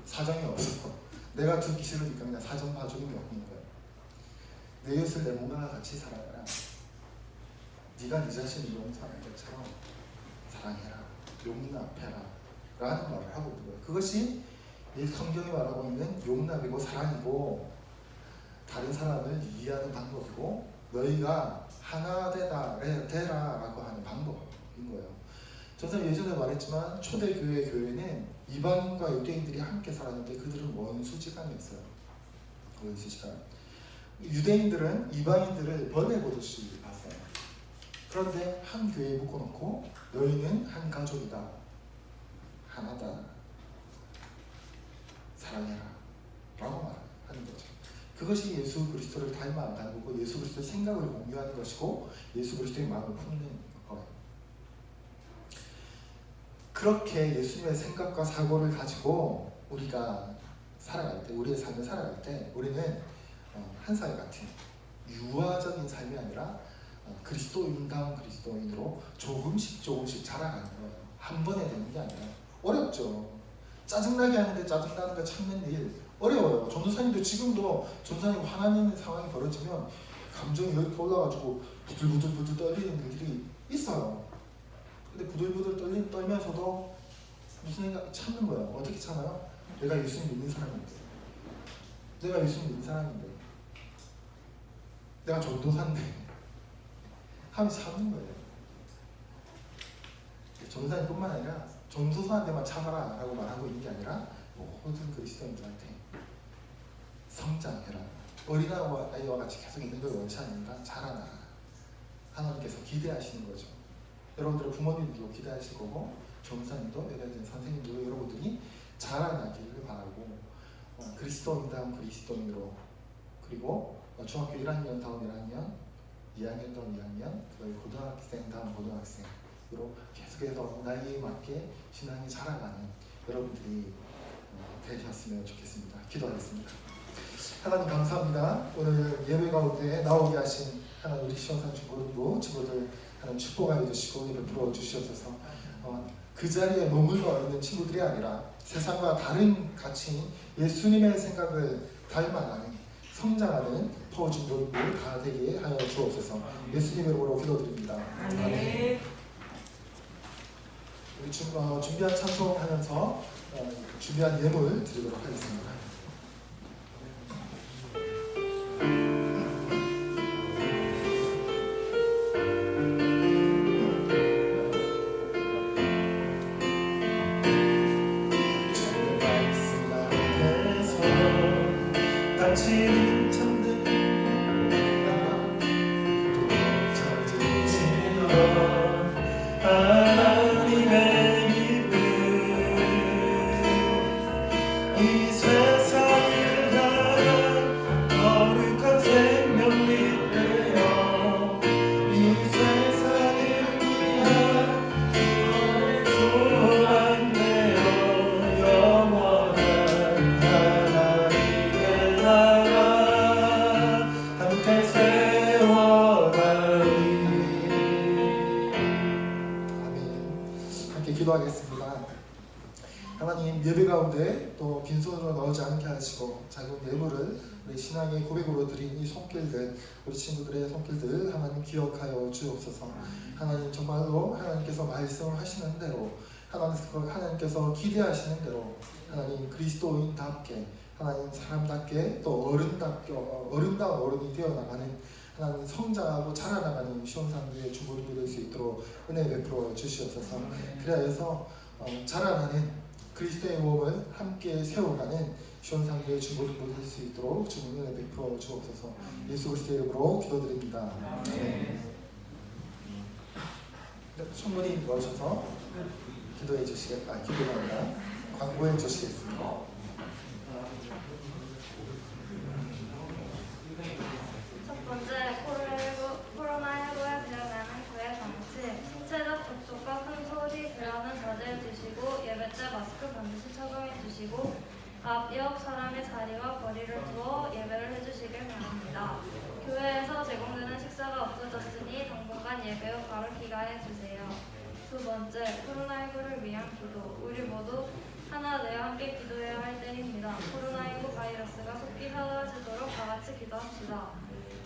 [SPEAKER 4] 사정이 없어. 내가 듣기 싫으니까 그냥 사정 봐주는 게 없는 거야. 내 이웃을 내 몸과 같이 살아라. 네가 네 자신을 용서하는 것처럼 사랑해라, 용납해라 라는 말을 하고 있는 거예요. 그것이 이 성경이 말하고 있는 용납이고 사랑이고, 다른 사람을 이해하는 방법이고, 너희가 하나 되라 라고 하는 방법인 거예요. 저는 예전에 말했지만 초대교회 교회는 이방인과 유대인들이 함께 살았는데 그들은 원수지간이었어요. 원수지간. 유대인들은 이방인들을 벌레 보듯이 봤어요. 그런데 한 교회에 묶어놓고 너희는 한 가족이다, 하나다, 사랑해라 라고 말하는 거죠. 그것이 예수 그리스도를 닮아가는 거고, 예수 그리스도의 생각을 공유하는 것이고, 예수 그리스도의 마음을 품는 거예요. 그렇게 예수님의 생각과 사고를 가지고 우리가 살아갈 때, 우리의 삶을 살아갈 때 우리는 한 사람 같은 유아적인 삶이 아니라 그리스도인다운 그리스도인으로 조금씩 자라가는 거예요. 한 번에 되는 게 아니라. 어렵죠. 짜증나게 하는데 짜증나는 거 참는 일 어려워요. 전도사님도 지금도 전도사님 화나는 상황이 벌어지면 감정이 이렇게 올라가지고 부들부들 떨리는 일들이 있어요. 근데 부들부들 떨면서도 무슨 생각 참는 거예요. 어떻게 참아요? 내가 예수님 믿는 사람인데, 내가 전도사인데 하면서 참는 거예요. 전도사님뿐만 아니라 전도사한테만 참아라 라고 말하고 있는 게 아니라 모든 그리스도인들한테 성장해라. 어린아이와 같이 계속 있는 걸 원치 않는다. 자라나. 하나님께서 기대하시는 거죠. 여러분들의 부모님도 기대하실 거고 전사님도 여러분 선생님도 여러분들이 자라나기를 바라고 그리스도인다운 그리스도인으로 그리고 중학교 1학년 다음 1학년 2학년 다음 2학년 그리고 고등학생 다음 고등학생으로 계속해서 나이에 맞게 신앙이 자라가는 여러분들이 되셨으면 좋겠습니다. 기도하겠습니다. 하나님 감사합니다. 오늘 예배 가운데 나오게 하신 하나님 우리 시원산 중고등부 친구들 하나님 축복하여 주시고 예배 풀어 주시옵소서. 그 자리에 머물러 있는 친구들이 아니라 세상과 다른 가치 예수님의 생각을 닮아가는 성장하는 포중고등부 다 되게 하여 주옵소서. 예수님의 이름으로 기도드립니다. 아멘. 우리 준비한 찬송하면서 준비한 예물 드리도록 하겠습니다.
[SPEAKER 5] 다치는 참들 찾으시던 하나님의 기쁨 이 세상을 향한 거룩한 생명 믿으며 이 세상을 위한 소망 내어 영원한
[SPEAKER 4] 기도하겠습니다. 하나님 예배 가운데 또 빈손으로 나오지 않게 하시고 작은 예물을 우리 신앙의 고백으로 드린 이 손길들 우리 친구들의 손길들 하나님 기억하여 주옵소서. 하나님 정말로 하나님께서 말씀을 하시는 대로 하나님께서 기대하시는 대로 하나님 그리스도인답게 하나님 사람답게 또 어른다운 어른이 되어나가는 하나님 성장하고 자라나가는 시온산교의 중고등부 될 수 있도록 은혜 베풀어 주시옵소서. 그래서 자라나는 그리스도의 몸을 함께 세워가는 시온산교의 중고등부 될 수 있도록 주님 은혜 베풀어 주옵소서. 예수 그리스도의 이름으로 기도드립니다. 네. 충분히 넣으셔서 기도해 주시겠다. 기도합니다. 광고해 주시겠습니다.
[SPEAKER 6] 첫 번째, 코로나19에 대응하는 구애 방침, 신체적 접촉과 큰 소리, 대화는 자제해 주시고 예배 때 마스크 반드시 착용해 주시고 앞, 옆 사람의 자리와 거리를 두어 예배를 해주시길 바랍니다. 교회에서 제공되는 식사가 없어졌으니 당분간 예배 후 바로 귀가해 주세요. 두 번째, 코로나19를 위한 기도. 우리 모두 하나 되어 함께 기도해야 할 때입니다. 코로나19 바이러스가 속히 사라지도록 다 같이 기도합시다.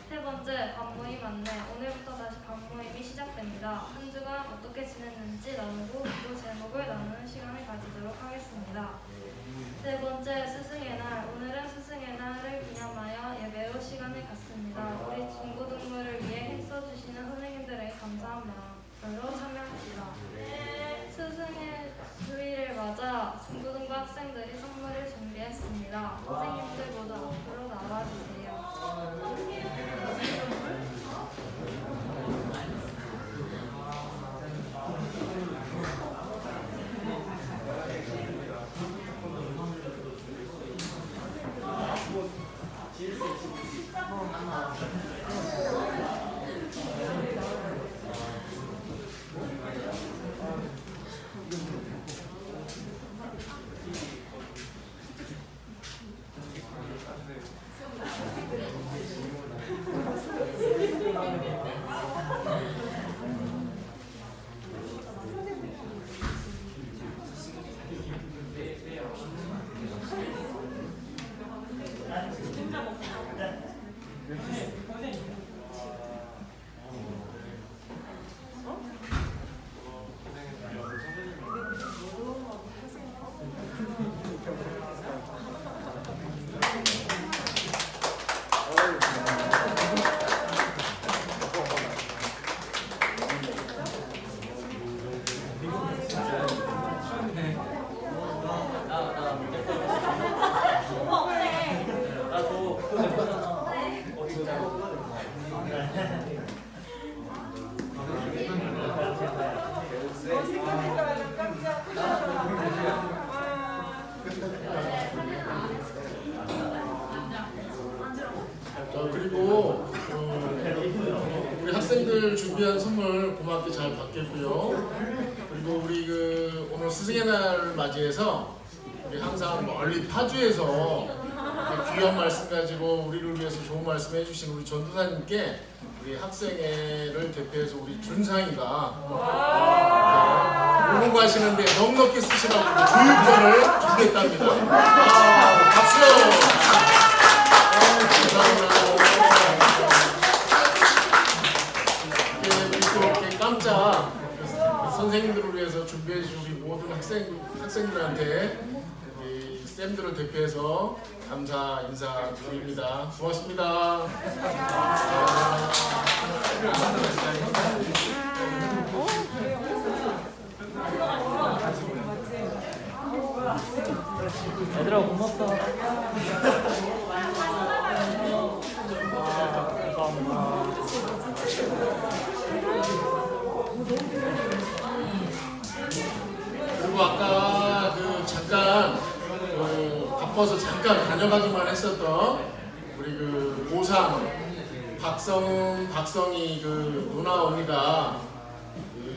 [SPEAKER 6] 세 번째, 밤모임 안내. 오늘부터 다시 밤모임이 시작됩니다. 한 주간 어떻게 지냈는지 나누고 그 제목을 나누는 시간을 가지도록 하겠습니다. 네 번째, 스승의 날. 오늘은 스승의 날을 기념하여 예배 후 시간을 갖습니다. 우리 중고등부를 위해 힘써주시는 선생님들에게 감사한 마음으로 참여합시다. 스승의 주일을 맞아 중고등부 학생들이 선물을 준비했습니다. 선생님들 모두 앞으로 나와주세요.
[SPEAKER 7] 자, 그리고 우리 학생들 준비한 선물 고맙게 잘 받겠고요. 그리고 우리 오늘 스승의 날을 맞이해서 우리 항상 멀리 파주에서 이렇게 귀한 말씀 가지고 우리를 위해서 좋은 말씀 해주신 우리 전도사님께 우리 학생회를 대표해서 우리 준상이가 오고 가시는데 넉넉히 쓰시라고 교육권을 준비했답니다. 박수! 감사합니다. 이렇게 깜짝 선생님들을 위해서 준비해 주신 우리 모든 학생들한테 우리 쌤들을 대표해서 감사 인사 드립니다. 고맙습니다.
[SPEAKER 8] 얘들아 고맙다.
[SPEAKER 7] 그리고 아까 잠깐 바빠서 잠깐 다녀가기만 했었던 우리 고3 박성이 누나 언니가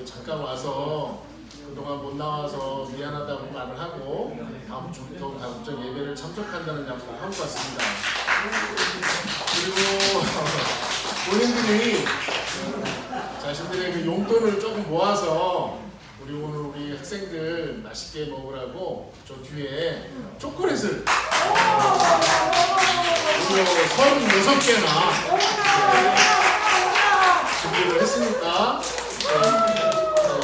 [SPEAKER 7] 잠깐 와서 그동안 못 나와서 미안하다고 말을 하고 다음 주부터 가급적 예배를 참석한다는 약속을 하고 갔습니다. 그리고 본인들이 자신들의 용돈을 조금 모아서 오늘 우리 학생들 맛있게 먹으라고 저 뒤에 초콜릿을 36개나 준비를 했으니까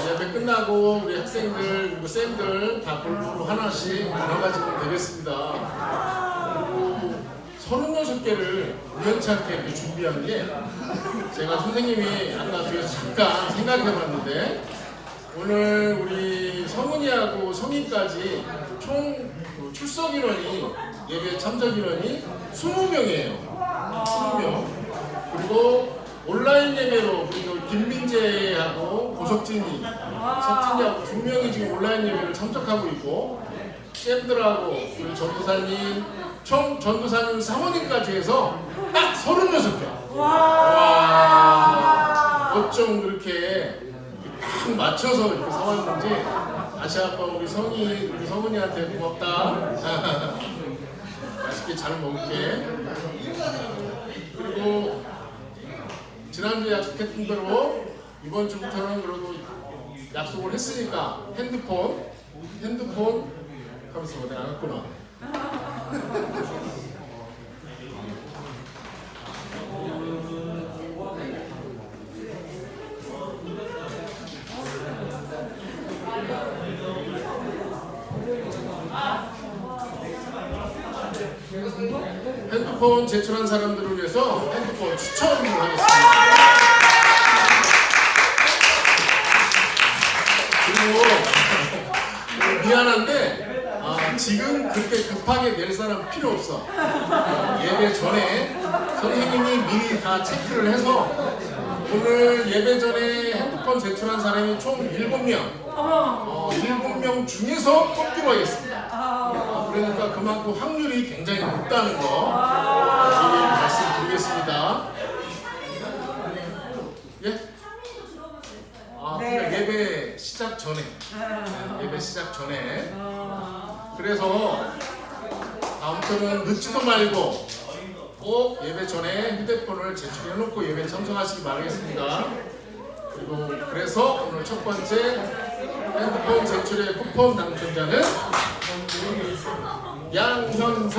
[SPEAKER 7] 예배 끝나고 우리 학생들 그리고 쌤들 다 골고루 하나씩 나눠가지고 되겠습니다. 그리고 36개를 우연찮게 이렇게 준비한 게 제가 선생님이 아까 뒤에서 잠깐 생각해봤는데 오늘 우리 성은이하고 성인까지 총 출석 인원이 예배 참석 인원이 20명이에요. 20명. 그리고 온라인 예배로 그리고 김민재하고 석진이하고 2명이 지금 온라인 예배를 참석하고 있고 쌤들하고 우리 전도사님 총 전도사님 사모님까지 해서 딱 36명. 와. 어쩜 그렇게 딱 맞춰서 이렇게 사왔는지 다시 한번 우리 성은이한테 고맙다. 맛있게 잘 먹을게. 그리고 지난주에 약속했던 대로 이번 주부터는 그래도 약속을 했으니까 핸드폰 하면서 내가 안 했구나. 핸드폰 제출한 사람들을 위해서 핸드폰 추천을 하겠습니다. 그리고 미안한데 지금 그렇게 급하게 낼 사람 필요 없어. 예배 전에 선생님이 미리 다 체크를 해서 오늘 예배 전에 핸드폰 제출한 사람이 총 7명 7명 중에서 뽑기로 하겠습니다. 그러니까 그만큼 확률이 굉장히 높다는 거 미리 말씀드리겠습니다. 예? 그러니까 예배 시작 전에 예배 시작 전에 그래서 다음부터는 늦지도 말고 꼭 예배 전에 휴대폰을 제출해놓고 예배 참석하시기 바라겠습니다. 그리고 그래서 오늘 첫 번째 핸드폰 제출의 쿠폰 당첨자는 양현서.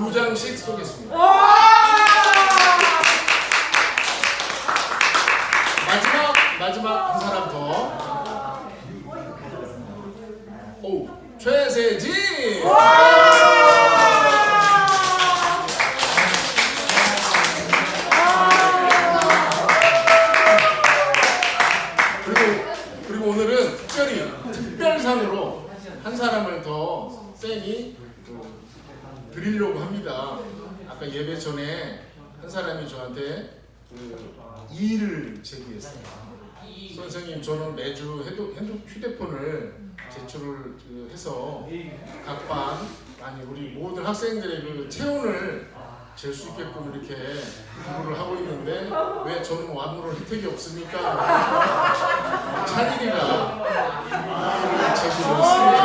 [SPEAKER 7] 2장씩 쏘겠습니다. 마지막 한 사람 더. 오, 최세진. 그리고 오늘은 특별상으로 한 사람을 더 쌤이 드리려고 합니다. 아까 예배 전에 한 사람이 저한테 그 이의를 제기했어요. 선생님, 저는 매주 휴대폰을 제출을 해서 각반 아니 우리 모든 학생들의 그 체온을 잴 수 있게끔 이렇게 공부를 하고 있는데 왜 저는 아무런 혜택이 없습니까? 찬일이가 이의를 제기를 했습니다.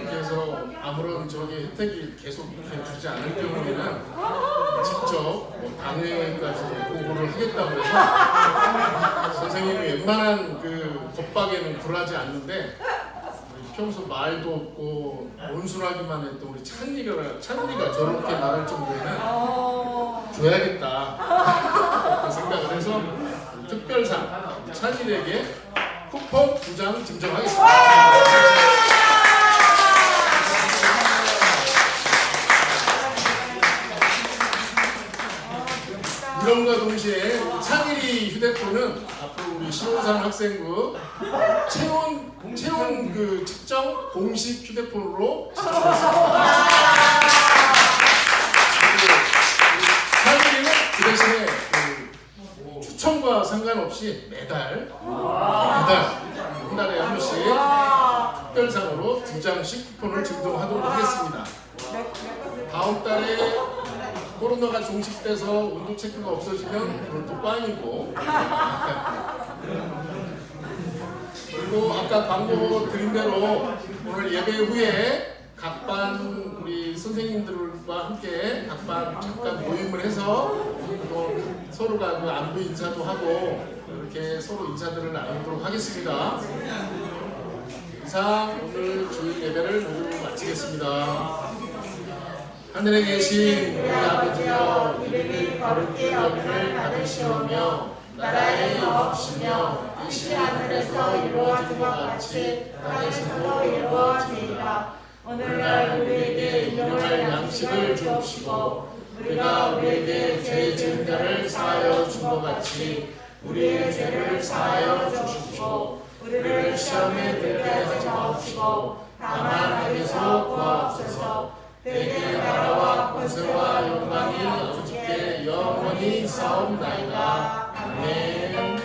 [SPEAKER 7] 그래서 아무런 저기 혜택이 계속 이렇게 주지 않을 경우에는 직접 뭐 당회까지 보고를 하겠다고 해서 선생님이 웬만한 그 겁박에는 굴하지 않는데 평소 말도 없고 온순하기만 했던 우리 찬이가 저렇게 말할 정도에는 줘야겠다 그렇게 생각을 해서 특별상 찬일에게 쿠폰 2장 증정하겠습니다. 이런과 동시에 찬일이 휴대폰은 앞으로 우리 신호산 학생부 체온 그 측정 공식 휴대폰으로 지정했습니다. 찬일이는 그 대신에 그 추첨과 상관없이 매달 한 달에 한 번씩 특별상으로 2장씩 쿠폰을 증정하도록 하겠습니다. 다음 달에 코로나가 종식돼서 온도 체크가 없어지면 그것도 꽝이고 그리고 아까 광고 드린 대로 오늘 예배 후에 각반 우리 선생님들과 함께 각반 잠깐 모임을 해서 서로가 그 안부 인사도 하고 이렇게 서로 인사들을 나누도록 하겠습니다. 이상 오늘 주일 예배를 모두 마치겠습니다. 하늘에 계신 우리 아버지여, 이름이 거룩히 여김을 받으시오며 나라에 이르시며 뜻이 하늘에서 이루어진 것 같이 땅에서도 이루어지리라. 오늘날 우리에게 일용할 양식을 주옵시고 우리가 우리에게 죄 지은 자를 사하여 준 것 같이 우리의 죄를 사하여 주십시오. 우리를 시험에 들게 하지 마옵시고 다만 악에서 구하옵소서. 내게 나라와 권세와 영광이 아버지께 영원히 있사옵나이다. 아멘.